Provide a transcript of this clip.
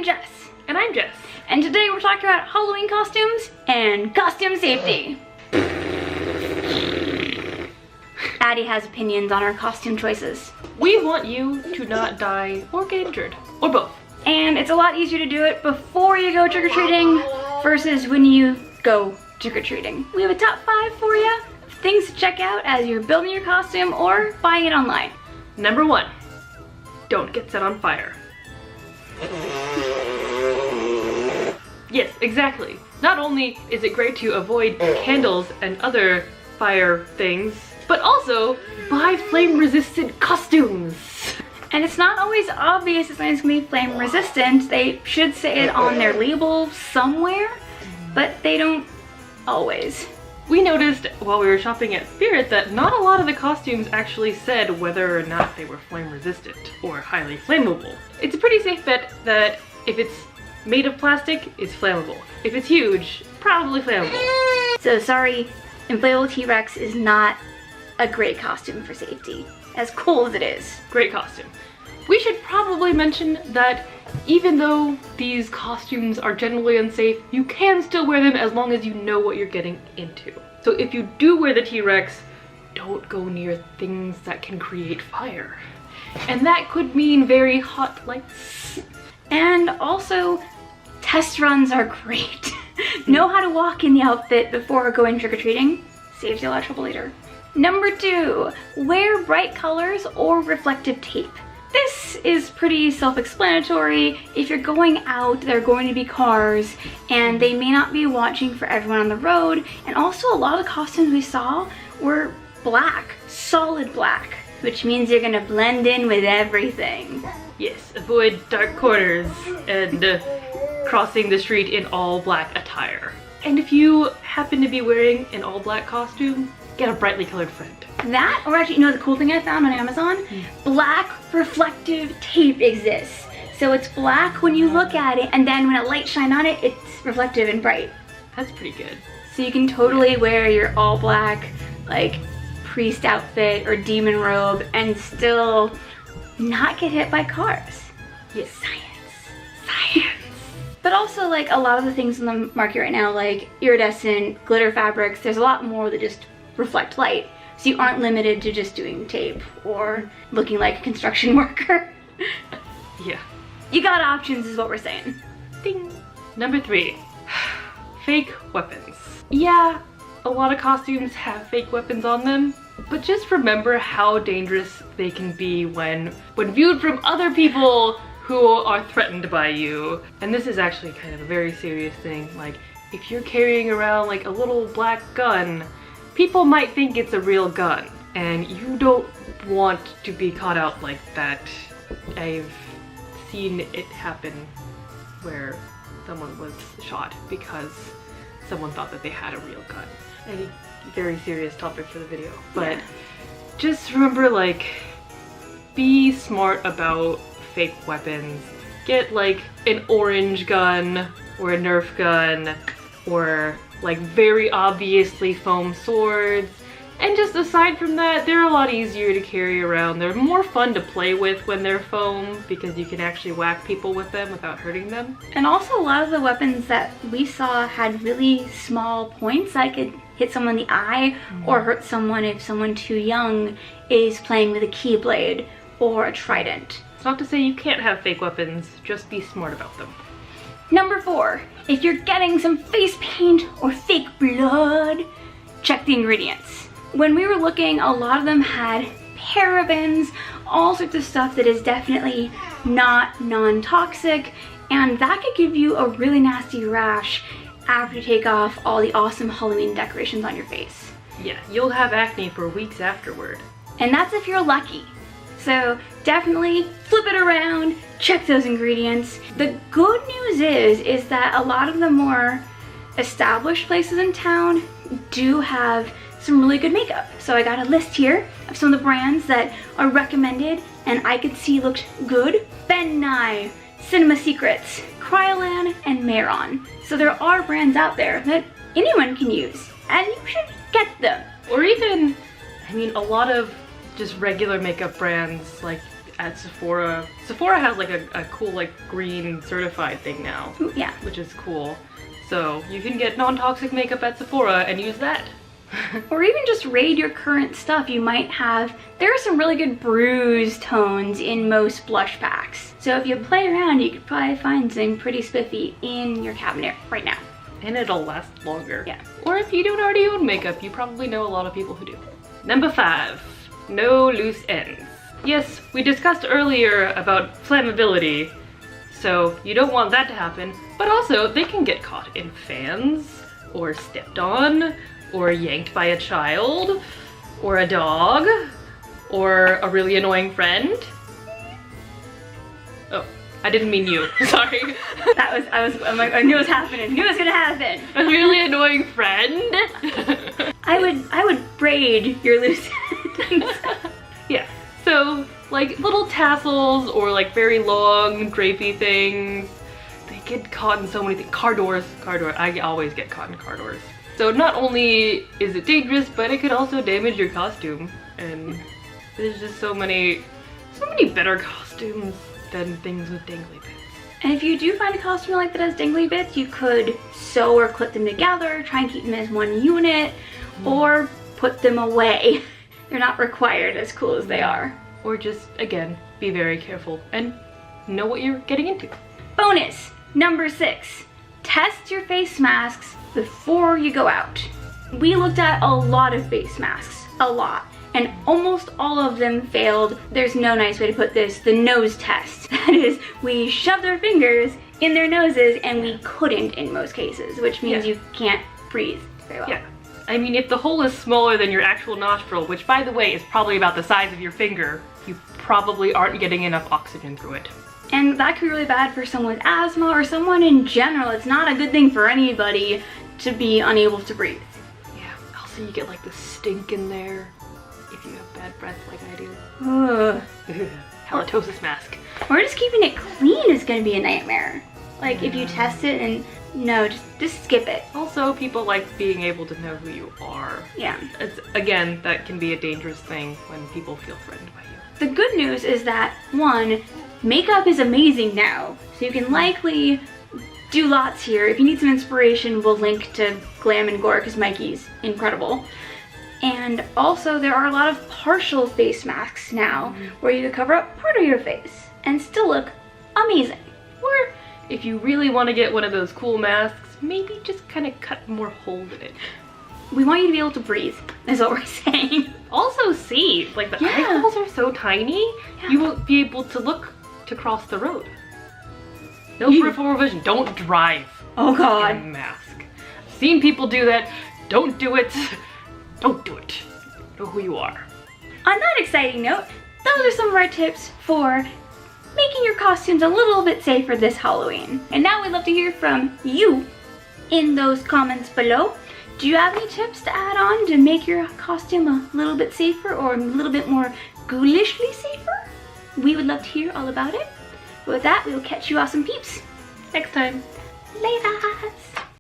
Jess. And I'm Jess. And today we're talking about Halloween costumes and costume safety. Addie has opinions on our costume choices. We want you to not die or get injured, or both. And it's a lot easier to do it before you go trick-or-treating versus when you go trick-or-treating. We have a top 5 for you of things to check out as you're building your costume or buying it online. Number 1, don't get set on fire. Yes, exactly. Not only is it great to avoid candles and other fire things, but also buy flame-resistant costumes. And it's not always obvious that something's gonna be flame resistant. They should say it on their label somewhere, but they don't always. We noticed while we were shopping at Spirit that not a lot of the costumes actually said whether or not they were flame resistant or highly flammable. It's a pretty safe bet that if it's made of plastic, it's flammable. If it's huge, probably flammable. So sorry, inflatable T-Rex is not a great costume for safety, as cool as it is. Great costume. We should probably mention that even though these costumes are generally unsafe, you can still wear them as long as you know what you're getting into. So if you do wear the T-Rex, don't go near things that can create fire. And that could mean very hot lights. And also, test runs are great. Know how to walk in the outfit before going trick-or-treating. Saves you a lot of trouble later. Number 2, wear bright colors or reflective tape. This is pretty self-explanatory. If you're going out, there are going to be cars and they may not be watching for everyone on the road. And also a lot of the costumes we saw were black, solid black, which means you're gonna blend in with everything. Yes, avoid dark corners and crossing the street in all black attire. And if you happen to be wearing an all black costume, get a brightly colored friend. That, or actually, you know the cool thing I found on Amazon? Black reflective tape exists. So it's black when you look at it, and then when a light shines on it, it's reflective and bright. That's pretty good. So you can totally wear your all black, like, priest outfit or demon robe and still not get hit by cars. Yes. Science. But also, like, a lot of the things in the market right now, like iridescent, glitter fabrics, there's a lot more that just reflect light. So you aren't limited to just doing tape or looking like a construction worker. Yeah. You got options is what we're saying. Ding. Number 3, fake weapons. Yeah, a lot of costumes have fake weapons on them, but just remember how dangerous they can be when viewed from other people who are threatened by you. And this is actually kind of a very serious thing. Like, if you're carrying around like a little black gun, people might think it's a real gun, and you don't want to be caught out like that. I've seen it happen where someone was shot because someone thought that they had a real gun. A very serious topic for the video, but just remember, like, be smart about fake weapons. Get like an orange gun or a Nerf gun or like very obviously foam swords. And just aside from that, they're a lot easier to carry around. They're more fun to play with when they're foam because you can actually whack people with them without hurting them. And also a lot of the weapons that we saw had really small points that could hit someone in the eye or hurt someone if someone too young is playing with a keyblade or a trident. It's not to say you can't have fake weapons, just be smart about them. Number 4, if you're getting some face paint or fake blood, check the ingredients. When we were looking, a lot of them had parabens, all sorts of stuff that is definitely not non-toxic, and that could give you a really nasty rash after you take off all the awesome Halloween decorations on your face. Yeah, you'll have acne for weeks afterward. And that's if you're lucky. So definitely flip it around, check those ingredients. The good news is that a lot of the more established places in town do have some really good makeup. So I got a list here of some of the brands that are recommended and I could see looked good. Ben Nye, Cinema Secrets, Kryolan, and Mayron. So there are brands out there that anyone can use and you should get them. Or even, I mean, a lot of just regular makeup brands, like at Sephora. Sephora has like a cool like green certified thing now. Ooh, yeah. Which is cool. So you can get non-toxic makeup at Sephora and use that. Or even just raid your current stuff. You might have, there are some really good bruise tones in most blush packs. So if you play around, you could probably find something pretty spiffy in your cabinet right now. And it'll last longer. Yeah. Or if you don't already own makeup, you probably know a lot of people who do. Number 5, no loose ends. Yes, we discussed earlier about flammability, so you don't want that to happen, but also they can get caught in fans, or stepped on, or yanked by a child, or a dog, or a really annoying friend. Oh, I didn't mean you, sorry. I knew it was happening. Knew it was gonna happen. A really annoying friend? I would braid your loose ends. Yeah, so like little tassels or like very long drapey things, they get caught in so many things. Car doors, I always get caught in car doors. So not only is it dangerous, but it could also damage your costume. And there's just so many better costumes than things with dangly bits. And if you do find a costume like that has dangly bits, you could sew or clip them together, try and keep them as one unit, or put them away. They're not required, as cool as they are. Or just, again, be very careful and know what you're getting into. Bonus, number 6, test your face masks before you go out. We looked at a lot of face masks, a lot, and almost all of them failed. There's no nice way to put this, the nose test. That is, we shoved our fingers in their noses and we couldn't in most cases, which means you can't breathe very well. Yeah. I mean, if the hole is smaller than your actual nostril, which by the way is probably about the size of your finger, you probably aren't getting enough oxygen through it. And that could be really bad for someone with asthma or someone in general. It's not a good thing for anybody to be unable to breathe. Yeah, also you get like the stink in there if you have bad breath like I do. Ugh. Halitosis mask. Or just keeping it clean is gonna be a nightmare. Like if you test it and no, just skip it. Also, people like being able to know who you are. Yeah. It's, again, that can be a dangerous thing when people feel threatened by you. The good news is that, 1, makeup is amazing now. So you can likely do lots here. If you need some inspiration, we'll link to Glam and Gore because Mikey's incredible. And also there are a lot of partial face masks now where you can cover up part of your face and still look amazing. Or if you really want to get one of those cool masks, maybe just kind of cut more holes in it. We want you to be able to breathe, is what we're saying. Also see, like the eyeballs are so tiny, you won't be able to look to cross the road. No peripheral vision, don't drive. Oh God. In a mask. I've seen people do that, don't do it. Don't do it. Know who you are. On that exciting note, those are some of our tips for making your costumes a little bit safer this Halloween. And now we'd love to hear from you in those comments below. Do you have any tips to add on to make your costume a little bit safer or a little bit more ghoulishly safer? We would love to hear all about it. But with that, we will catch you awesome peeps Next time. later.